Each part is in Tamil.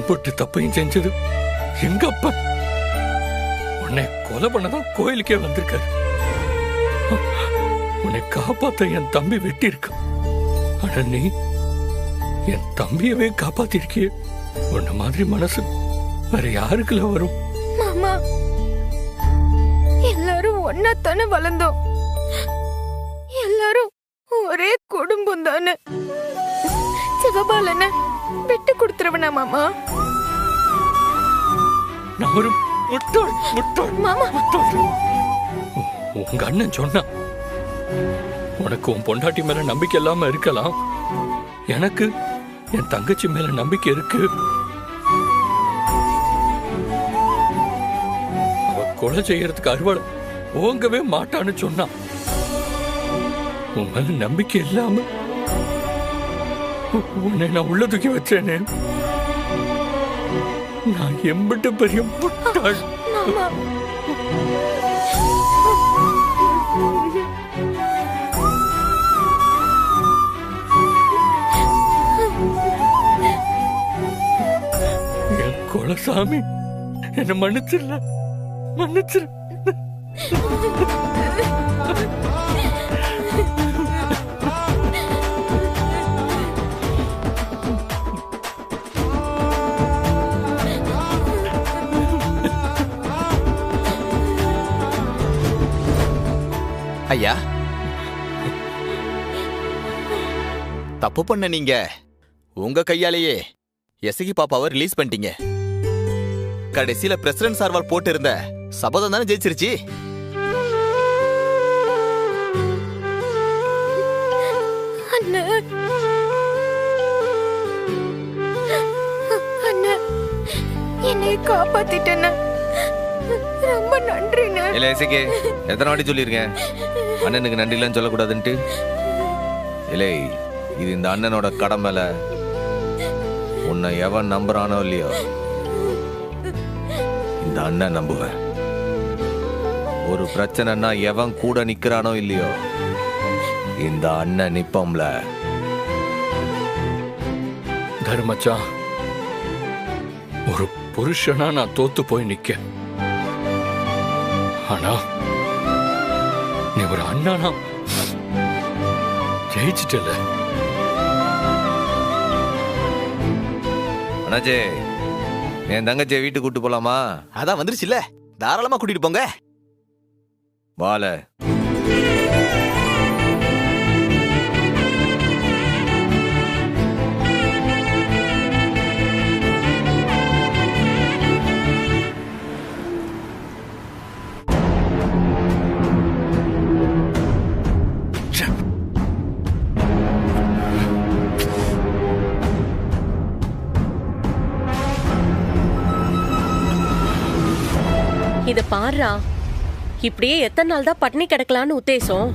இம்புட்டு தப்பையும் செஞ்சது எங்க அப்பா. உன்னை கொலை பண்ணதான் கோயிலுக்கே வந்திருக்காரு. உன்னை காப்பாத்த என் தம்பி வெட்டி இருக்கான். ஆனா நீ என் தம்பியவே காப்பாத்திருக்கிய. உன்ன மாதிரி மனசு வேற யாருக்குள்ள வரும்? மாமா, எல்லாரும் ஒன்னாத்தானே வளர்ந்தோம். எல்லாரும் ஒரே குடும்பம் தானே. சிவபாலன விட்டு கொடுத்துருவனா மாமா? நான் ஒரு முட்டாள் முட்டாள் மாமா. முட்டாள். உங்க அண்ணன் சொன்னா உனக்கு உன் பொண்டாட்டி மேல நம்பிக்கை இல்லாம இருக்கலாம், எனக்கு என் தங்கச்சி மேல நம்பிக்கை இருக்கு. அவ கொலை செய்யறதுக்கு அறுவடை ஓங்கவே மாட்டான்னு சொன்னா உன் மேல நம்பிக்கை இல்லாம உன்னை நான் உள்ள தூக்கி வச்சேனே. நான் எம்பிட்டு பெரிய முட்டாள். என் குலசாமி என்ன மன்னிச்சிடல, மன்னிச்சிரு. ஐயா, தப்பு பண்ண நீங்க உங்க கையாலேயே எசகி பாப்பாவை ரிலீஸ் பண்ணிட்டீங்க. கடைசியில பிரசிடன்ட் சார்வால் போட்டு இருந்த சபதம் தானே ஜெயிச்சிருச்சு. என்னை காப்பாத்திட்டேன்னு ரொம்ப நன்றி. இல்ல எசகி, எத்தனை வாட்டி சொல்லியிருக்கேன் அண்ணனுக்கு நன்றி இல்லைன்னு சொல்லக்கூடாதுன்ட்டு. இல்லை, இது இந்த அண்ணனோட கடமைல. உன்னை எவன் நம்புறானோ இல்லையோ, இந்த அண்ணன் நம்புவேன். ஒரு பிரச்சனைனா எவன் கூட நிக்கிறானோ இல்லையோ, இந்த அண்ணன் நிப்பம்ல. தர்மச்சா, ஒரு புருஷனா நான் தோத்து போய் நிக்க. ஆனா நீ ஒரு அண்ணனா ஜெயிச்சிட்டல. அண்ணாச்சே, என் தங்கச்சியை வீட்டுக்கு கூட்டு போலாமா? அதான் வந்துருச்சுல்ல, தாராளமா கூட்டிட்டு போங்க. வாழ இத பாருடா, இப்படியே எத்தனை நாள் தான் பட்னி கிடக்கலான்னு உத்தேசம்?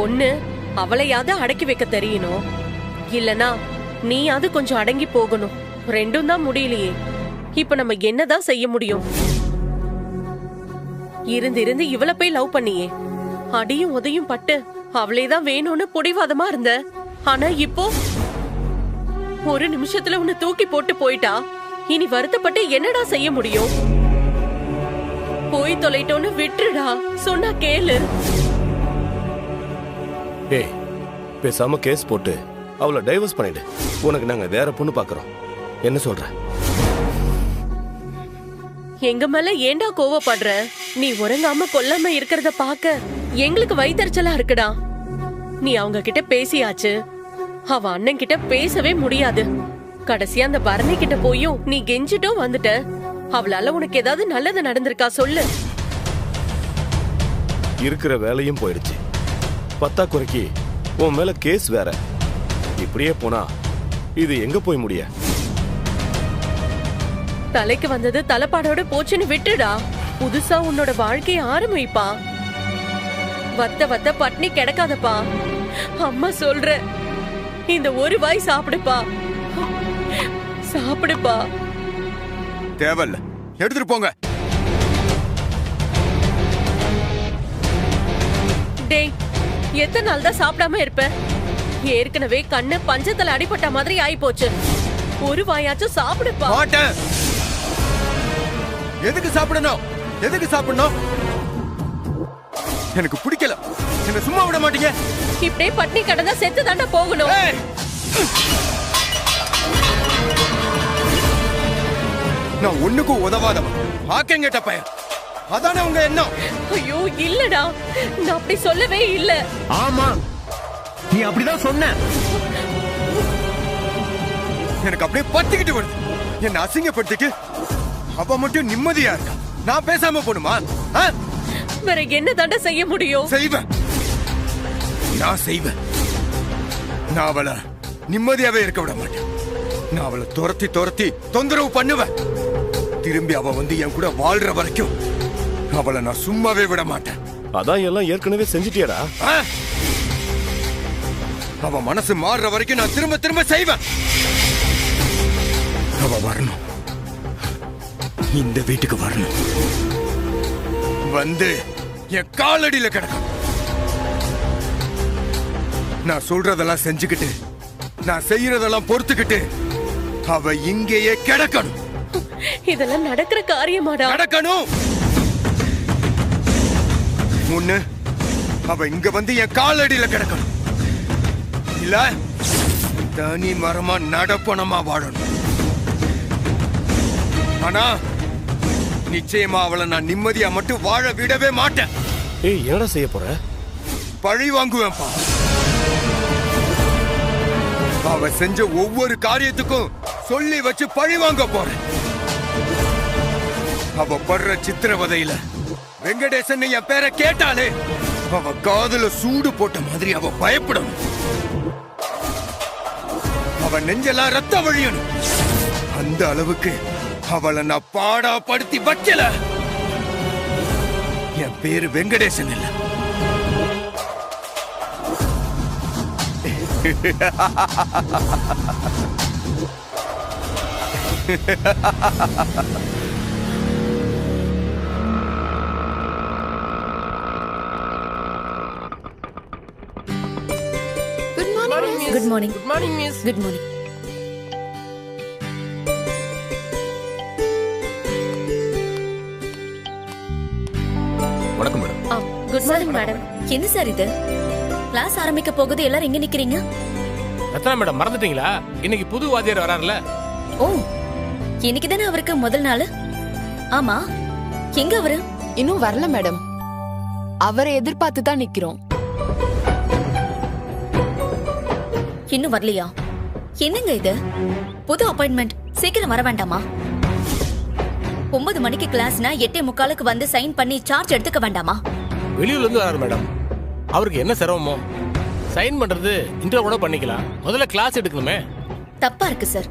ஒண்ணு அவளையாவது அடக்கி வைக்க தெரியணும், இல்லனா நீயாவது கொஞ்சம் அடங்கி போகணும். ரெண்டும் தான் முடியலையே. இப்ப நம்ம என்னதான் செய்ய முடியும்? இருந்து இருந்து இவளை போய் லவ் பண்ணியே, அடியும் உதையும் பட்டு அவளேதான் வேணும்னு புடிவாதமா இருந்த. ஆனா இப்போ ஒரு நிமிஷத்துல உன்னை தூக்கி போட்டு போயிட்டா. இனி வருத்தப்பட்டு என்னடா செய்ய முடியும்? போய் தொலைட்டோன்னு விட்டுடா, சொன்னா கேளு. ஏய், பேசாம கேஸ் போட்டு அவளை டைவர்ஸ் பண்ணிடு. உனக்கு நாங்க வேற பொண்ணு பாக்குறோம். என்ன சொல்ற? எங்க மேல ஏண்டா கோவப்படுற? நீ உறங்காம கொல்லாம இருக்கிறத பாக்க எங்களுக்கு வயித்தறிச்சலா இருக்குடா. நீ அவங்க கிட்ட பேசியாச்சு, அவ அண்ணன் கிட்ட பேசவே முடியாது. கடைசியா அந்த பரணி கிட்ட போயும் நீ கெஞ்சிட்டும் வந்துட்ட. அவளால உனக்கு ஏதாவது நல்லது நடந்திருக்கா சொல்லு. இருக்கிற வேலையும் போயிடுச்சு, பத்தா குறைக்கு உன் மேல கேஸ் வேற. இப்படியே போனா இது எங்க போய் முடிய? தலைக்கு வந்தது தலைப்பாடோட போச்சுன்னு விட்டுடா. புதுசா உன்னோட வாழ்க்கைய ஆரம்பிப்பா. வத்த வத்த பட்னி கிடக்காதப்பா. அம்மா சொல்ற, இந்த ஒரு வாய் சாப்பிடுப்பா, சாப்பிடுப்பா. தேவையில்ல, எடுத்துட்டு போங்க. டேய், எத்தனை நாள் தான் சாப்பிடாம இருப்ப? ஏற்கனவே கண்ணு பஞ்சத்துல அடிபட்ட மாதிரி ஆயி போச்சு. ஒரு வாயாச்சும் சாப்பிடுப்பா. மாட்டேன். எதுக்கு சாப்பிடணும்? எதுக்கு சாப்பிடணும்? எனக்கு பிடிக்கல. என்ன சும்மா விட மாட்டீங்க. இப்படியே பட்னி கடந்தா செத்து தாண்டா போகணும். நான் ஒண்ணுக்கும் உதவாதவன், ஆக்கங்கட்ட பையன். அதானே உங்க எண்ணம்? ஐயோ இல்லடா, நான் அப்படி சொல்லவே இல்ல. ஆமா, நீ அப்படிதான் சொன்ன. எனக்கு அப்படியே பத்திக்கிட்டு வருது. என்ன அசிங்கப்படுத்திட்டு அவ மட்டும் நிம்மதியா இருக்கா. நான் பேசாம போணுமா? வேற என்ன தாண்டா செய்ய முடியும்? செய்வேன், நான் செய்வேன். நான் அவளை நிம்மதியாவே இருக்க விட மாட்டேன். நான் அவளை துரத்தி துரத்தி தொந்தரவு பண்ணுவேன். திரும்பி அவ வந்து என் கூட வாழ்ற வரைக்கும் அவளை நான் சும்மாவே விட மாட்டேன். அதான் எல்லாம் ஏற்கனவே செஞ்சிட்டியடா. அவ மனசு மாறுற வரைக்கும் நான் திரும்ப திரும்ப செய்வேன். அவ வரணும், இந்த வீட்டுக்கு வரணும், வந்து என் காலடியில கிடக்கும். நான் சொல்றதெல்லாம் செஞ்சுக்கிட்டு, நான் செய்யறதெல்லாம் பொறுத்துக்கிட்டு அவ இங்கேயே கிடக்கணும். இதெல்லாம் நடக்கிற காரியமாடா? நடக்கணும். ஒண்ணு அவ இங்க வந்து என் காலடியில கிடக்கணும், இல்ல தனி மரமா நடப்பணமா வாழணும். ஆனா நிச்சயமா அவளை நான் நிம்மதியா மட்டும் வாழ விடவே மாட்டேன். ஏய், என்னடா செய்ய போற? பழி வாங்குவேன்ப்பா. அவ செஞ்ச ஒவ்வொரு காரியத்துக்கும் சொல்லி வச்சு பழி வாங்க போறேன். அவ படுற சித்திரவதையில வெங்கடேசன் என் பேரை கேட்டாலே அவ காதுல சூடு போட்ட மாதிரி அவ பயப்படணும். அவ நெஞ்செல்லாம் ரத்த வழியணும். அந்த அளவுக்கு அவளை நான் பாடா படுத்தி வைக்கல. என் பேரு வெங்கடேசன் இல்ல. Good morning. Good morning miss. Good morning. வணக்கம் மேடம். Good morning madam. என்ன சார் இது? கிளாஸ் ஆரம்பிக்க போகுது, எல்லாரும் எங்க நிக்கிறீங்க? ரத்னா மேடம் மறந்துட்டீங்களா? இன்னைக்கு புது வாத்தியார் வராருல. ஓ, இன்னைக்கு தானே அவருக்கு முதல் நாள். ஆமா, எங்க அவரு? இன்னும் வரல மேடம். அவரை எதிர்பார்த்து தான் நிக்கிறோம். இன்னும் வரலையா? என்னங்க இது? புது அப்பாயின்மெண்ட், சீக்கிரம் வர வேண்டாமா? 9 மணிக்கு கிளாஸ்னா 8:45 வந்து சைன் பண்ணி சார்ஜ் எடுத்துக்க வேண்டாமா? வெளியூர்ல இருந்து வராரு மேடம். அவருக்கு என்ன சிரமமோ? சைன் பண்றது இன்டர்வியூ கூட பண்ணிக்கலாம். முதல்ல கிளாஸ் எடுக்கணுமே. தப்பா இருக்கு சார்.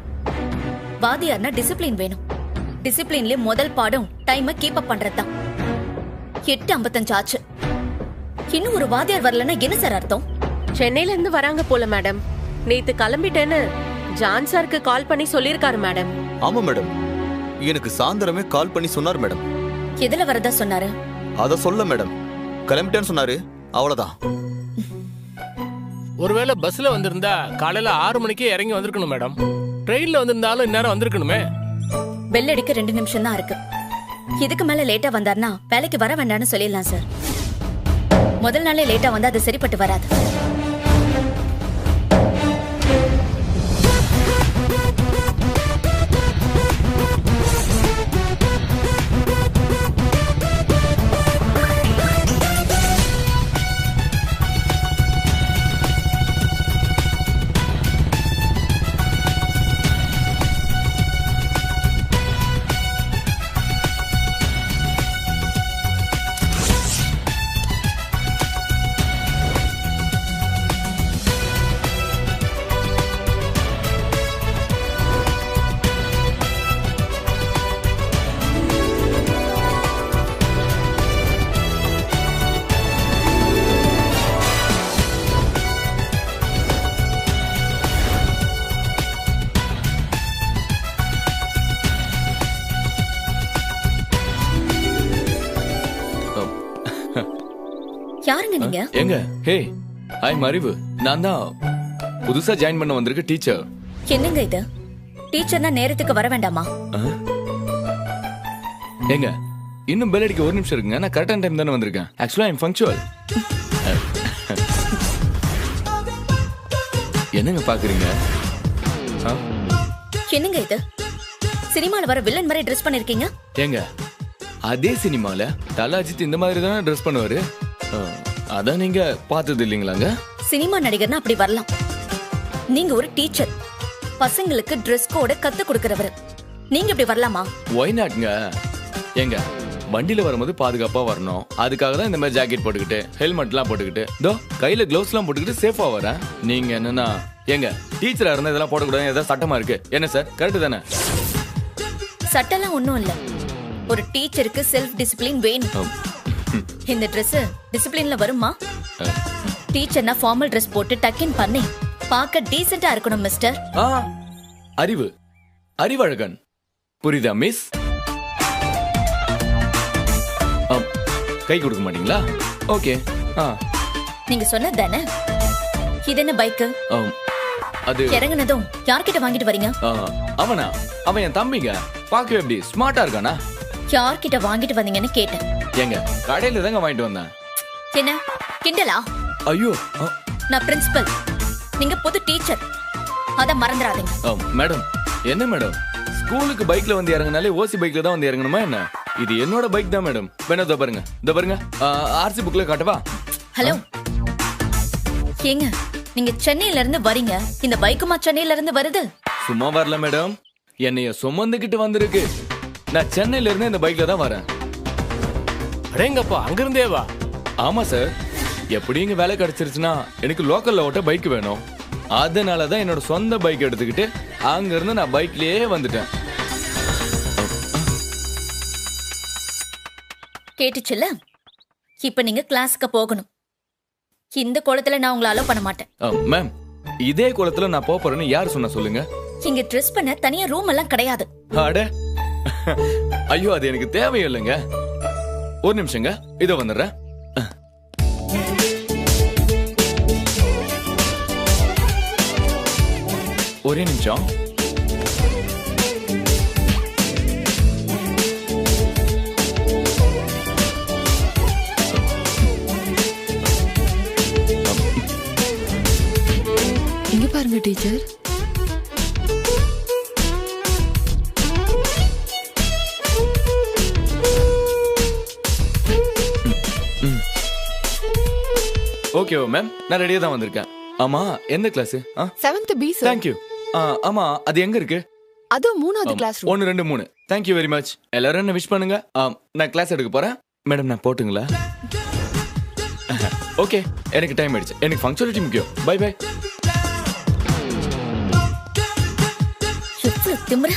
வாதியார்னா டிசிப்ளின் வேணும். டிசிப்ளின்ல முதல் பாடம் டைமை கீப் அப் பண்றதுதான். 8:55 ஆச்சு. இன்னும் ஒரு வாதியார் வரலன்னா என்ன சார் அர்த்தம்? சென்னையில இருந்து வராங்க போல மேடம். நேத்து கிளம்பிட்டேன்னு ஜான் சாருக்கு கால் பண்ணி சொல்லிருக்காரு மேடம். ஆமா மேடம், எனக்கு சாயந்தரமே கால் பண்ணி சொன்னார் மேடம். எதுல வரதா சொன்னாரு? அத சொல்ல மேடம், கிளம்பிட்டேன்னு சொன்னாரு, அவ்வளவுதான். ஒருவேளை பஸ்ல வந்திருந்தா காலையில 6 மணிக்கே இறங்கி வந்திருக்கணும் மேடம். ட்ரெயின்ல வந்திருந்தாலும் இந்நேரம் வந்திருக்கணுமே. பெல் அடிக்க 2 நிமிஷம் தான் இருக்கு. இதுக்கு மேல லேட்டா வந்தார்னா வேலைக்கு வர வேண்டாம்னு சொல்லிடலாம் சார். முதல் நாளே லேட்டா வந்தா அது சரிப்பட்டு வராது. யாருங்க நீங்க? எங்க ஹே ஐம் அறிவு. நான் தான் புதுசா ஜாயின் பண்ண வந்திருக்க டீச்சர். என்னங்க இது? டீச்சர்னா நேரத்துக்கு வர வேண்டாமா? எங்க இன்னும் பெல் அடிக்க ஒரு நிமிஷம் இருக்குங்க. நான் கரெக்டான டைம் தானே வந்திருக்கேன். ஆக்சுவலா ஐம் பங்க்சுவல். என்னங்க பாக்குறீங்க? என்னங்க இது? சினிமால வர வில்லன் மாதிரி ட்ரெஸ் பண்ணிருக்கீங்க. ஏங்க அதே சினிமால தல அஜித் இந்த மாதிரி தானே ட்ரெஸ் பண்ணுவாரு. அதான் நீங்க பார்த்தது இல்லைங்களாங்க? சினிமா நடிகர்னா அப்படி வரலாம். நீங்க ஒரு டீச்சர், பசங்களுக்கு ட்ரெஸ் கோட கத்து கொடுக்கறவர். நீங்க இப்படி வரலாமா? ஒய் நாட்ங்க. ஏங்க வண்டியில வரும்போது பாதுகாப்பா வரணும். அதுக்காக தான் இந்த மாதிரி ஜாக்கெட் போட்டுக்கிட்டு ஹெல்மெட்லாம் போட்டுக்கிட்டு தோ கையில கிளவுஸ்லாம் போட்டுக்கிட்டு சேஃபா வரேன். நீங்க என்னன்னா ஏங்க டீச்சரா இருந்தா இதெல்லாம் போடக்கூடாது, ஏதாவது சட்டமா இருக்கு என்ன சார்? கரெக்ட் தானே? சட்டம்லாம் ஒண்ணும் இல்ல. ஒரு டீச்சருக்கு செல்ஃப் டிசிப்ளின் வேணும். இந்த Dress டிசிப்ளின்ல வருமா? டீச்சர்னா ஃபார்மல் Dress போட்டு டக்கின் பண்ணி பார்க்க டீசென்ட்டா இருக்கணும் மிஸ்டர். அறிவு அறிவழகன் புரியுதா மிஸ்? கை கொடுக்க மாட்டீங்களா? ஓகே. நீங்க சொன்னதானே? இது என்ன பைக்? அது இறங்குனதும் யார்கிட்ட வாங்கிட்டு வரீங்க? அவனா? அவன் என் தம்பிங்க. பாக்கவே எப்படி ஸ்மார்ட்டா இருக்கானா? யார்கிட்ட வாங்கிட்டு வந்தீங்கன்னு கேட்டேன். எங்க கடையில தாங்க வாங்கிட்டு வந்தேன். என்ன கிண்டலா? ஐயோ நான் பிரின்சிபல், நீங்க புது டீச்சர், அத மறந்துடாதீங்க. மேடம் என்ன மேடம், ஸ்கூலுக்கு பைக்ல வந்து இறங்கினாலே ஓசி பைக்ல தான் வந்து இறங்கணுமா என்ன? இது என்னோட பைக் தான் மேடம். வேணா இதோ பாருங்க, இதோ பாருங்க. ஆர்சி புக்ல காட்டவா? ஹலோ ஏங்க, நீங்க சென்னையில இருந்து வரீங்க, இந்த பைக்குமா சென்னையில இருந்து வருது? சும்மா வரல மேடம், என்னைய சுமந்துக்கிட்டு வந்திருக்கு. நான் சென்னையில இருந்து இந்த பைக்ல தான் வரேன். அடேங்கப்பா, அங்க இருந்தே வா? ஆமா சார், எப்படி இங்க வேலை கிடைச்சிருச்சுன்னா எனக்கு லோக்கல்ல ஓட்ட பைக் வேணும். அதனாலதான் என்னோட சொந்த பைக் எடுத்துக்கிட்டு அங்க இருந்து நான் பைக்லயே வந்துட்டேன். கேட்டுச்சுல்ல? இப்ப நீங்க கிளாஸ்க்கு போகணும். இந்த கோலத்துல நான் உங்களை அலோ பண்ண மாட்டேன். மேம், இதே கோலத்துல நான் போறேன்னு யார் சொன்ன சொல்லுங்க? இங்க ட்ரெஸ் பண்ண தனியா ரூம் எல்லாம் கிடையாது. அட ஐயோ, அது எனக்கு தேவையில்லைங்க. ஒரு நிமிஷங்க, இதோ வந்துடுறேன். ஒரே நிமிஷம். இங்க பாருங்க டீச்சர். ஓகே மேம், நான் ரெடியா தான் வந்திருக்கேன். ஆமா, எந்த class? 7th B sir. Thank you. ஆமா, அது எங்க இருக்கு? அது 3வது classroom. 1 2 3. Thank you very much. எல்லாரும் என்ன விஷ் பண்ணுங்க. நான் கிளாஸ் எடுக்க போறேன். மேடம், நான் போட்டுங்களா? ஓகே, எனக்கு டைம் ஆயிடுச்சு. எனக்கு பங்க்சுவாலிட்டி முக்கியம். Bye bye. எவ்வளவு திமிர!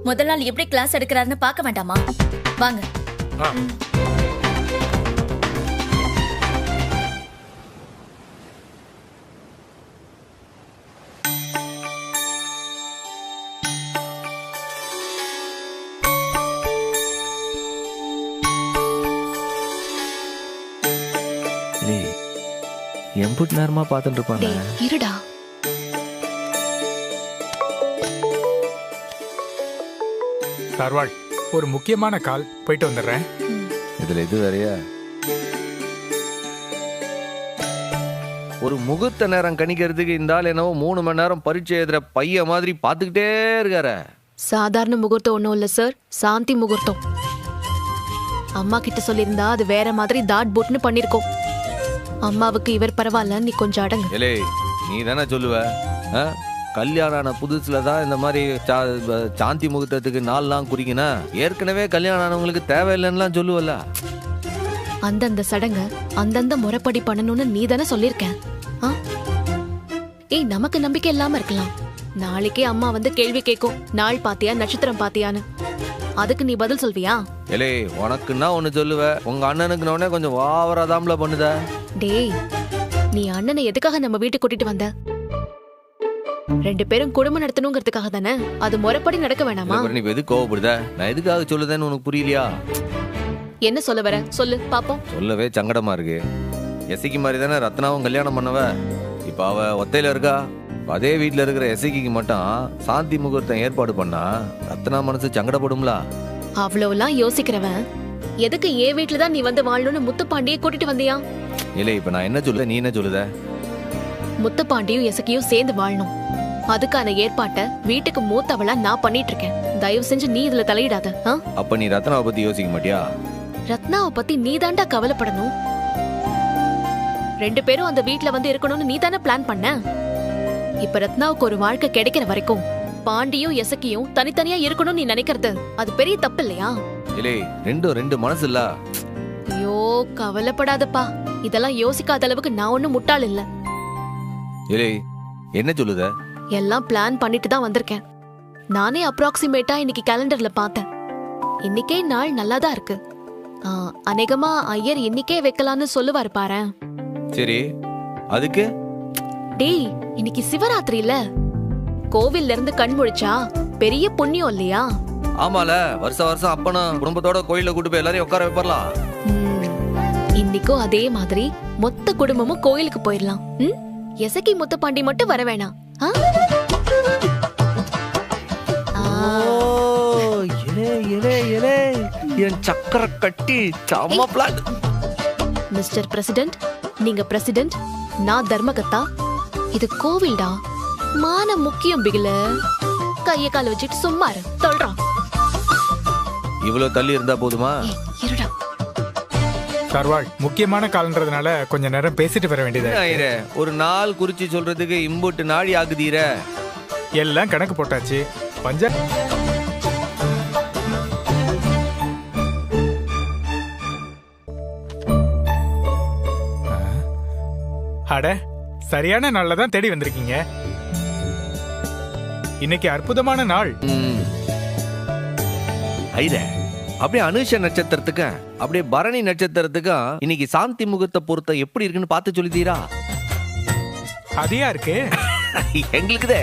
முதல் நாள் எப்படி கிளாஸ் எடுக்கிறாருன்னு பார்க்க வேண்டாமா? வாங்க. எம்புட் நேரமா பார்த்துட்டு இருப்பாங்க. இருடா. சர்வாள், ஒரு முக்கியமான கால், போயிட்டு வந்துடுறேன். இதுல இது வேறையா? ஒரு முகூர்த்த நேரம் கணிக்கிறதுக்கு இந்த ஆள் என்னவோ 3 மணி நேரம் பரீட்சை எழுதுற பைய மாதிரி பார்த்துக்கிட்டே இருக்காரு. சாதாரண முகூர்த்தம் ஒன்றும் இல்லை சார், சாந்தி முகூர்த்தம். அம்மா கிட்ட சொல்லியிருந்தா அது வேற மாதிரி தாட் போட்னு பண்ணிருக்கோம். அம்மாவுக்கு இவர் பரவாயில்ல, நீ கொஞ்சம் அடங்கு. ஏலே, நீ தானே சொல்லுவ, கல்யாணம் ஆன புதுசுல தான் இந்த மாதிரி சாந்தி முகூர்த்தத்துக்கு நாள்லாம் குறிக்கினா, ஏற்கனவே கல்யாணம் ஆனவங்களுக்கு தேவையில்லைன்னுலாம் சொல்லுவல்ல. அந்தந்த சடங்க அந்தந்த முறைப்படி பண்ணணும்னு நீ தானே சொல்லியிருக்கேன். ஏய், நமக்கு நம்பிக்கை இல்லாம இருக்கலாம், நாளைக்கே அம்மா வந்து கேள்வி கேட்கும், நாள் பாத்தியா நட்சத்திரம் பாத்தியான்னு. அதுக்கு நீ பதில் சொல்வியா? ஏலே, உனக்குன்னா ஒண்ணு சொல்லுவ, உங்க அண்ணனுக்கு உடனே கொஞ்சம் வாவராதாம்ல பண்ணுத. டேய், நீ அண்ணனை எதுக்காக நம்ம வீட்டுக்கு கூட்டிட்டு வந்த? 2 பேரும் குடும்பம் நடத்தணுங்கிறதுக்காக தானே. அது முறைப்படி நடக்க வேணாமா? நீ எது கோவப்படுத? நான் எதுக்காக சொல்லுதேன்னு உனக்கு புரியலையா? என்ன சொல்ல வர சொல்லு பாப்போம். சொல்லவே சங்கடமா இருக்கு. எசைக்கு மாதிரி தானே ரத்னாவும் கல்யாணம் பண்ணவ. இப்ப அவ ஒத்தையில இருக்கா. இப்ப அதே வீட்டுல இருக்கிற எசைக்கு மட்டும் சாந்தி முகூர்த்தம் ஏற்பாடு பண்ணா ரத்னா மனசு சங்கடப்படும்ல. அவ்வளவுலாம் யோசிக்கிறவன் எதுக்கு ஏன் வீட்டுல தான் நீ வந்து வாழணும்னு முத்துப்பாண்டியை கூட்டிட்டு வந்தியா? இல்ல இப்ப நான் என்ன சொல்லுத, நீ என்ன சொல்லுத? முத்துப்பாண்டியும் எசக்கியும் சேர்ந்து வாழணும். அதுக்கான ஏற்பாட்டை வீட்டுக்கு மூத்தவளா நான் பண்ணிட்டு இருக்கேன். தயவு செஞ்சு நீ இதுல தலையிடாத. அப்ப நீ ரத்னாவை பத்தி யோசிக்க மாட்டியா? ரத்னாவை பத்தி நீ தாண்டா கவலைப்படணும். 2 பேரும் அந்த வீட்டுல வந்து இருக்கணும்னு நீ தானே பிளான் பண்ண. இப்ப ரத்னாவுக்கு ஒரு வாழ்க்கை கிடைக்கிற வரைக்கும் பாண்டியும் எசக்கியும் தனித்தனியா இருக்கணும்னு நீ நினைக்கிறது அது பெரிய தப்பு இல்லையா? இல்லே ரெண்டு மனசு இல்ல. ஐயோ கவலைப்படாதப்பா. இதெல்லாம் யோசிக்காத அளவுக்கு நான் ஒண்ணும் முட்டாள் இல்ல. இல்லே என்ன சொல்லுத? எல்லாம் பிளான் பண்ணிட்டு தான் வந்திருக்கேன். நானே அப்ராக்சிமேட்டா இன்னைக்கு கேலண்டர்ல பார்த்தேன். இன்னைக்கே நாள் நல்லாதான் இருக்கு. அநேகமா ஐயர் இன்னைக்கே வைக்கலான்னு சொல்லுவாரு பாரு. சரி அதுக்கு டேய் இன்னைக்கு சிவராத்திரி இல்ல, கோவில்ல இருந்து கண் முழிச்சா பெரிய புண்ணியம் இல்லையா? ஆமால, வருஷம் அப்பனும் குடும்பத்தோட கோயில கூட்டு போய் எல்லாரையும் உட்கார வைப்பறலாம். இன்னைக்கும் அதே மாதிரி மொத்த குடும்பமும் கோயிலுக்கு போயிடலாம். எசக்கி முத்துப்பாண்டி மட்டும் வர வேணாம். என் சக்கர கட்டி சம பிளான். மிஸ்டர் பிரசிடென்ட், நீங்க பிரசிடென்ட், நான் தர்மகத்தா. இது கோவில்டா, மான முக்கியம் பிகில. கைய கால வச்சுட்டு சும்மா இரு, சொல்றான். இவ்வளவு தள்ளி இருந்தா போதுமா? இருடா. சர்வாள், முக்கியமான காலன்றதுனால கொஞ்ச நேரம் பேசிட்டு வர வேண்டியதா. ஒரு நாள் குறிச்சு சொல்றதுக்கு இம்புட்டு நாடி ஆகுதீர. எல்லாம் கணக்கு போட்டாச்சு. பஞ்ச அட சரியான நாள்ல தான் தேடி வந்திருக்கீங்க. இன்னைக்கு அற்புதமான நாள். அப்படியே அனுஷ நட்சத்திரத்துக்கு அப்படியே பரணி நட்சத்திரத்துக்கும் இன்னைக்கு சாந்தி முகூர்த்த பொருத்தம் எப்படி இருக்குன்னு பார்த்து சொல்லித்தீரா? அதியா இருக்கு எங்களுக்குதே